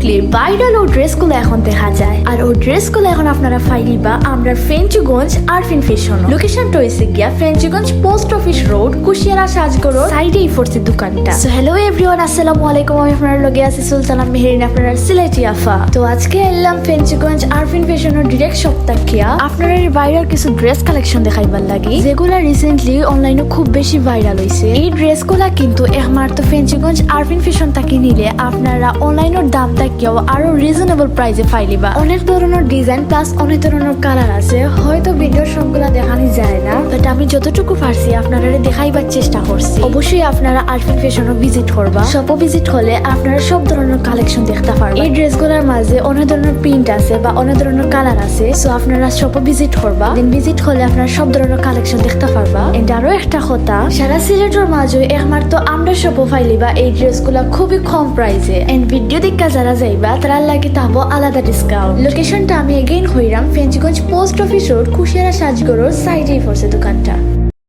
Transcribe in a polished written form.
ঢুকলে ভাইরাল ও ড্রেসগুলো এখন দেখা যায়। আর ও ড্রেসগুলো এখন আপনারা ফাইলিবা আমরা ফেঞ্চুগঞ্জ আরফিন ফ্যাশন। লোকেশনটা হইছে গিয়া Fenchuganj post office road Kushiyara সাজগড় সাইডেই পড়ছে দোকানটা। সো হ্যালো এভরিওয়ান, আসসালামু আলাইকুম। আমি আপনার লগে আছি সুলতানা মেহেরিন, আপনারা সিলেটি আফা। তো আজকে এলাম ফেঞ্চুগঞ্জ আরফিন ফ্যাশনের ডিরেক্ট সপ্তাহ কিয়া আপনারা ভাইরাল কিছু ড্রেস কালেকশন দেখাইবার লাগি, যেগুলা রিসেন্টলি অনলাইনে খুব বেশি ভাইরাল হইছে। এই ড্রেসগুলা কিন্তু একমাত্র ফেঞ্চুগঞ্জ আরফিন ফ্যাশন থেকে নিলে আপনারা অনলাইনের দামটা কেউ আরো রিজনেবল প্রাইসে পাইলিবা। অনেক ধরনের ডিজাইন প্লাস অনেক ধরনের কালার আছে, হয়তো ভিডিওর সবগুলা দেখানি যায় না, বাট আমি যতটুকু পারছি আপনারা দেখাইবার চেষ্টা করছি। অবশ্যই আপনারা আরফিন ফ্যাশনও ভিজিট করবা। শপও ভিজিট হলে আপনারা সব ধরনের কালেকশন দেখতে পারবেন। এই ড্রেসগুলোর মাঝে অনেক ধরনের প্রিন্ট আছে বা অনেক ধরনের কালার আছে, সো আপনারা শপও ভিজিট করবা। দেন ভিজিট হলে আপনারা সব ধরনের কালেকশন দেখতে পারবা। এন্ড আরো একটা কথা, সারা সিলেটের মাঝে একমাত্র আমরা শপও পাইলিবা এই ড্রেসগুলা খুবই কম প্রাইসে। এন্ড ভিডিও দেখা যারা যাইবা তারা লাগে তাবো আলাদা ডিসকাউন্ট। লোকেশনটা আমি এগেইন হইরাম Fenchuganj post office road Kushiyara সাজগড় সাইডেই পড়ছে দোকানটা।